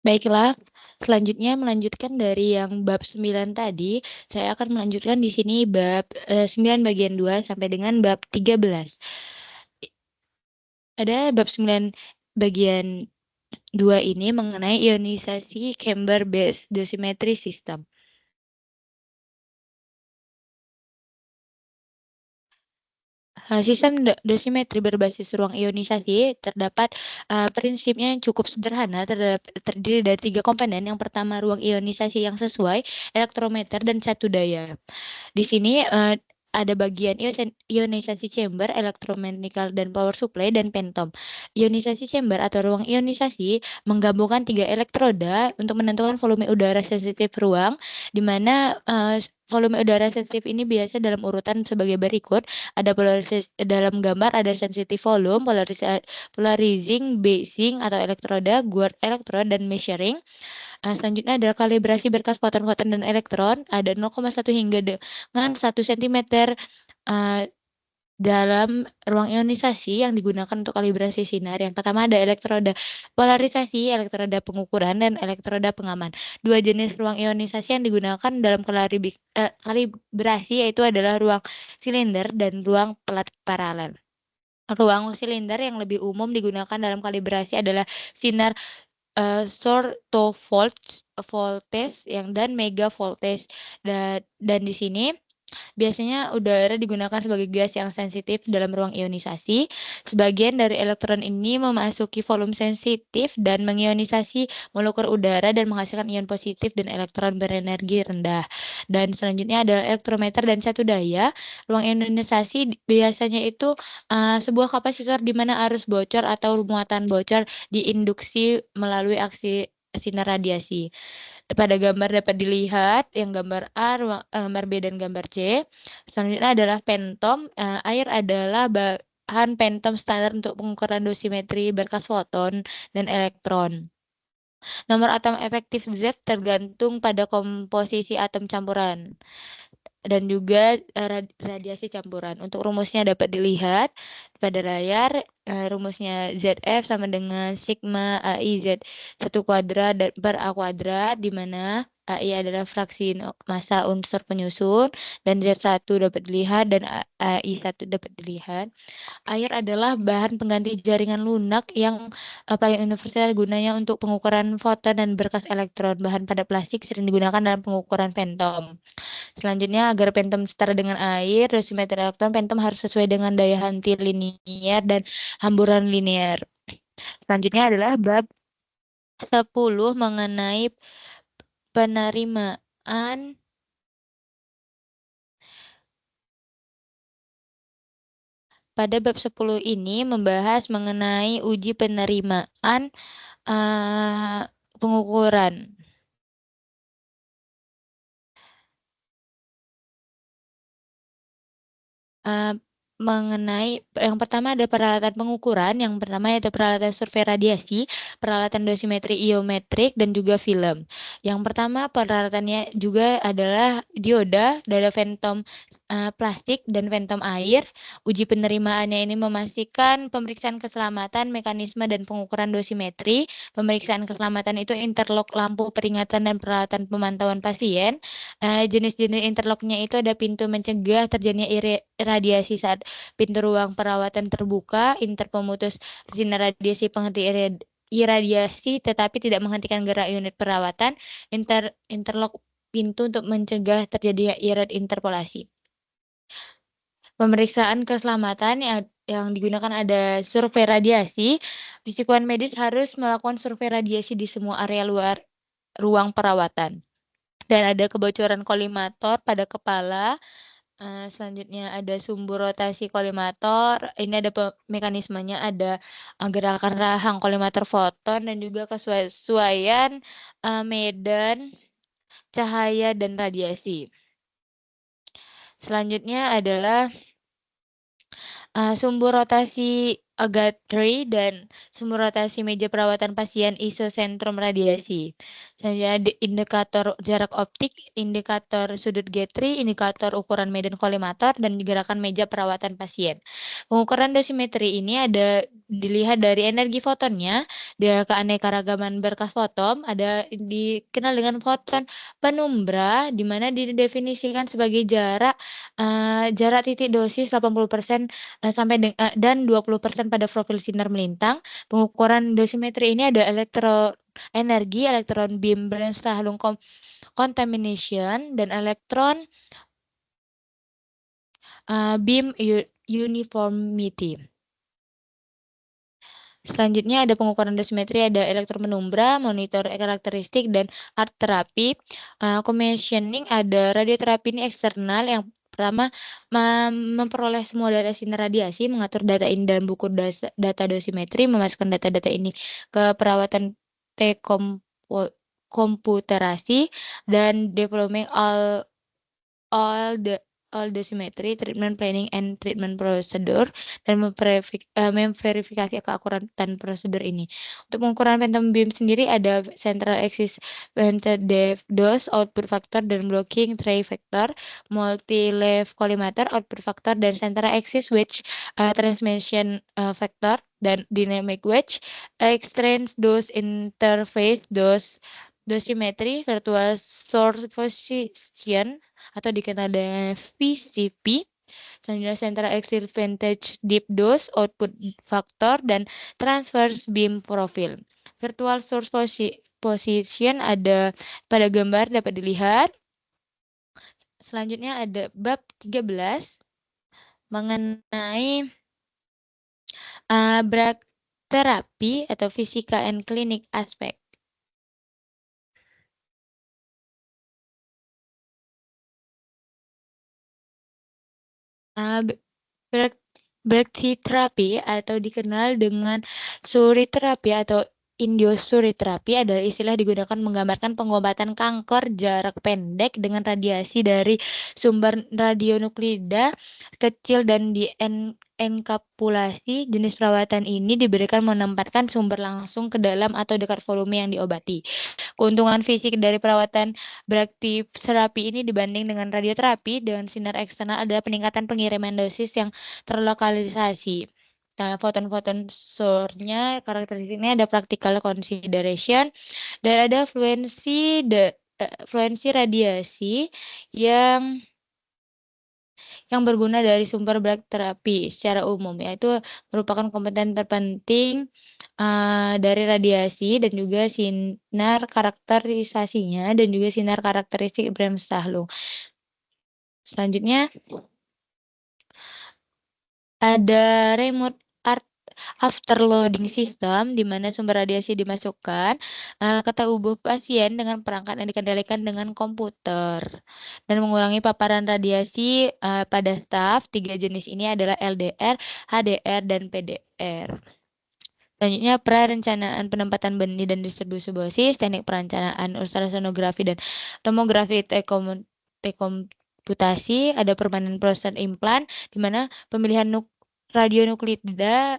Baiklah, selanjutnya melanjutkan dari yang bab 9 tadi, saya akan melanjutkan di sini bab 9 bagian 2 sampai dengan bab 13. Ada bab 9 bagian 2 ini mengenai ionisasi chamber based dosimetry system. Sistem dosimetri berbasis ruang ionisasi terdapat prinsipnya yang cukup sederhana, terdiri dari 3 komponen. Yang pertama, ruang ionisasi yang sesuai, elektrometer, dan satu daya. Di sini ada bagian ionisasi chamber, elektromechanical dan power supply, dan pentom. Ionisasi chamber atau ruang ionisasi menggabungkan 3 elektroda untuk menentukan volume udara sensitif ruang, di mana volume udara sensitif ini biasa dalam urutan sebagai berikut. Ada dalam gambar ada sensitive volume, polarizing, basing atau elektroda, guard elektroda, dan measuring. Selanjutnya adalah kalibrasi berkas foton-foton dan elektron. Ada 0,1 hingga dengan 1 cm dalam ruang ionisasi yang digunakan untuk kalibrasi sinar. Yang pertama ada elektroda polarisasi, elektroda pengukuran, dan elektroda pengaman. Dua jenis ruang ionisasi yang digunakan dalam kalibrasi yaitu adalah ruang silinder dan ruang pelat paralel. Ruang silinder yang lebih umum digunakan dalam kalibrasi adalah sinar voltage yang dan mega voltage, dan di sini biasanya udara digunakan sebagai gas yang sensitif dalam ruang ionisasi. Sebagian dari elektron ini memasuki volume sensitif dan mengionisasi molekul udara dan menghasilkan ion positif dan elektron berenergi rendah. Dan selanjutnya adalah elektrometer dan satu daya. Ruang ionisasi biasanya itu sebuah kapasitor di mana arus bocor atau muatan bocor diinduksi melalui aksi sinar radiasi. Pada gambar dapat dilihat yang gambar A, gambar B, dan gambar C. Selanjutnya adalah pentom. Air adalah bahan pentom standar untuk pengukuran dosimetri berkas foton dan elektron. Nomor atom efektif Z tergantung pada komposisi atom campuran dan juga radiasi campuran. Untuk rumusnya dapat dilihat pada layar. Rumusnya ZF sama dengan sigma AI Z1 kuadrat per A kuadrat, di mana AI adalah fraksi massa unsur penyusun, dan Z1 dapat dilihat dan AI1 dapat dilihat. Air adalah bahan pengganti jaringan lunak yang paling universal gunanya untuk pengukuran foton dan berkas elektron. Bahan padat plastik sering digunakan dalam pengukuran pentom. Selanjutnya, agar pentom setara dengan air, dosimeter elektron pentom harus sesuai dengan daya hanti linier dan hamburan linier. Selanjutnya adalah bab 10 mengenai penerimaan. Pada bab 10 ini membahas mengenai uji penerimaan pengukuran. Mengenai yang pertama ada peralatan pengukuran, yang pertama yaitu peralatan survei radiasi, peralatan dosimetri iometrik, dan juga film. Yang pertama peralatannya juga adalah dioda, dada phantom plastik, dan phantom air. Uji penerimaannya ini memastikan pemeriksaan keselamatan, mekanisme, dan pengukuran dosimetri. Pemeriksaan keselamatan itu interlock lampu peringatan dan peralatan pemantauan pasien. Jenis-jenis interlocknya itu ada pintu mencegah terjadinya radiasi saat pintu ruang perawatan terbuka, interpemutus sinar radiasi penghenti iradiasi tetapi tidak menghentikan gerak unit perawatan, interlock pintu untuk mencegah terjadinya irad interpolasi. Pemeriksaan keselamatan yang digunakan ada survei radiasi. Fisikawan medis harus melakukan survei radiasi di semua area luar ruang perawatan. Dan ada kebocoran kolimator pada kepala. Selanjutnya ada sumbu rotasi kolimator. Ini ada mekanismenya, ada gerakan rahang kolimator foton, dan juga kesesuaian medan cahaya dan radiasi. Selanjutnya adalah sumbu rotasi Agatri dan sumber rotasi meja perawatan pasien isosentrum radiasi. Selanjutnya indikator jarak optik, indikator sudut Getri, indikator ukuran medan kolimator, dan gerakan meja perawatan pasien. Pengukuran dosimetri ini ada dilihat dari energi fotonnya, dia keanekaragaman berkas foton, ada dikenal dengan foton penumbra, di mana didefinisikan sebagai jarak titik dosis 80% dan 20% pada profil sinar melintang. Pengukuran dosimetri ini ada energi, elektron beam Bremsstrahlung contamination, dan elektron beam uniformity. Selanjutnya ada pengukuran dosimetri, ada elektropenumbra, monitor karakteristik, dan art terapi. Commissioning ada radioterapi ini eksternal yang pertama memperoleh semua data sinar radiasi, mengatur data ini dalam buku data dosimetri, memasukkan data-data ini ke perawatan komputerasi, dan developing all the all dosimetry, treatment planning and treatment procedure, dan memverifikasi keakuratan prosedur ini. Untuk pengukuran phantom beam sendiri ada central axis vented depth dose, output factor, dan blocking tray factor, multi leaf collimator, output factor, dan central axis wedge transmission factor, dan dynamic wedge, exchange dose, interface dose, dosimetri, virtual source position atau dikenal dengan VCP, selanjutnya central axis vantage deep dose, output factor, dan transverse beam profile. Virtual source position ada pada gambar dapat dilihat. Selanjutnya ada bab 13 mengenai Bragg terapi atau fisika and clinic aspect. Brachytherapy atau dikenal dengan suriterapi atau indiosuriterapi adalah istilah digunakan menggambarkan pengobatan kanker jarak pendek dengan radiasi dari sumber radionuklida kecil dan enkapsulasi. Jenis perawatan ini diberikan menempatkan sumber langsung ke dalam atau dekat volume yang diobati. Keuntungan fisik dari perawatan brachytherapy ini dibanding dengan radioterapi dengan sinar eksternal adalah peningkatan pengiriman dosis yang terlokalisasi. Nah, foton-foton source-nya, karakteristiknya ada practical consideration, dan ada fluensi radiasi yang berguna dari sumber brachytherapy secara umum, yaitu merupakan komponen terpenting dari radiasi dan juga sinar karakterisasinya dan juga sinar karakteristik Bremsstrahlung. Selanjutnya ada remote afterloading system, di mana sumber radiasi dimasukkan ke tubuh pasien dengan perangkat yang dikendalikan dengan komputer dan mengurangi paparan radiasi pada staf. 3 jenis ini adalah LDR, HDR, dan PDR. Selanjutnya, perencanaan penempatan benih dan distribusi dosis, teknik perencanaan ultrasonografi dan tomografi tekomputasi, ada permanen proses implan, di mana pemilihan radionuklida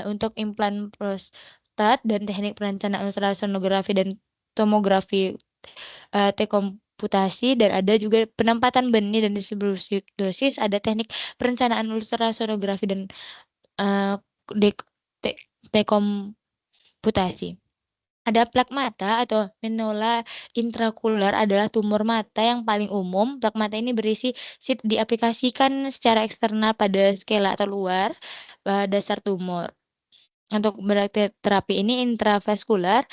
untuk implan prostat, dan teknik perencanaan ultrasonografi dan tomografi tekomputasi, dan ada juga penempatan benih dan distribusi dosis, ada teknik perencanaan ultrasonografi dan dekomputasi. Ada plak mata atau menula intraokular adalah tumor mata yang paling umum. Plak mata ini berisi diaplikasikan secara eksternal pada skela atau luar dasar tumor. Untuk terapi ini intravaskular.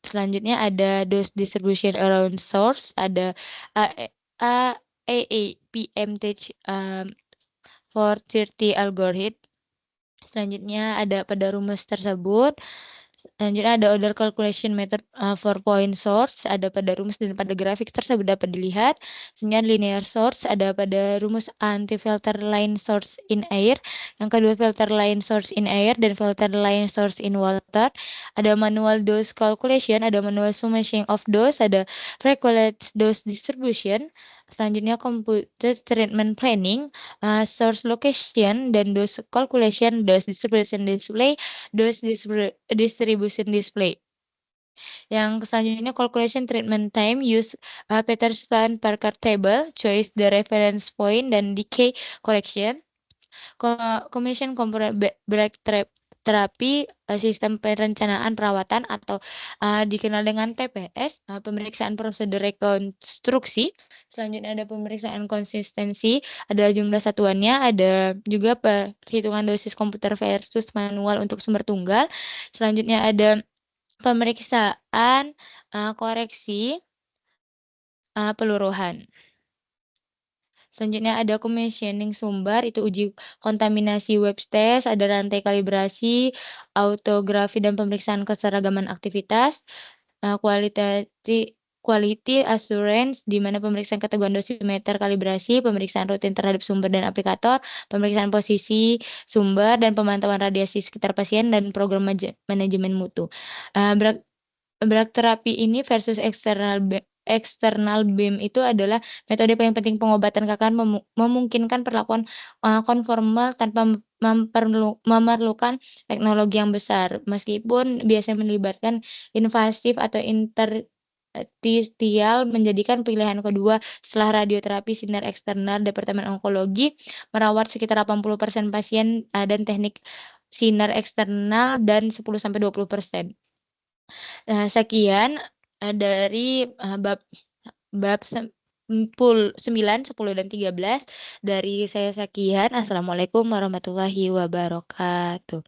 Selanjutnya ada dose distribution around source, ada AAPMTH 430 algorithm. Selanjutnya ada pada rumus tersebut. Selanjutnya ada order calculation method for point source, ada pada rumus dan pada grafik tersebut dapat dilihat. Selanjutnya linear source, ada pada rumus anti-filter line source in air. Yang kedua filter line source in air dan filter line source in water. Ada manual dose calculation, ada manual summation of dose, ada frequent dose distribution. Selanjutnya computer treatment planning, source location dan dose calculation, distribution display. Yang selanjutnya calculation treatment time use Petersson-Parker table, choose the reference point dan decay correction. Commission Component Break Terapi, Sistem Perencanaan Perawatan atau dikenal dengan TPS, pemeriksaan prosedur rekonstruksi. Selanjutnya ada pemeriksaan konsistensi, ada jumlah satuannya, ada juga perhitungan dosis komputer versus manual untuk sumber tunggal. Selanjutnya ada pemeriksaan koreksi peluruhan. Selanjutnya ada commissioning sumber, itu uji kontaminasi web test, ada rantai kalibrasi, autografi dan pemeriksaan keseragaman aktivitas, quality assurance, di mana pemeriksaan keteguhan dosimeter kalibrasi, pemeriksaan rutin terhadap sumber dan aplikator, pemeriksaan posisi sumber dan pemantauan radiasi sekitar pasien dan program manajemen mutu. Drug terapi ini versus external beam itu adalah metode paling penting pengobatan KKN memungkinkan perlakuan konformal tanpa memerlukan teknologi yang besar. Meskipun biasanya melibatkan invasif atau interstisial, menjadikan pilihan kedua setelah radioterapi sinar eksternal. Departemen Onkologi merawat sekitar 80% pasien dan teknik sinar eksternal dan 10-20%. Sekian dari bab bab 9, 10 dan 13 dari saya sekian. Assalamualaikum warahmatullahi wabarakatuh.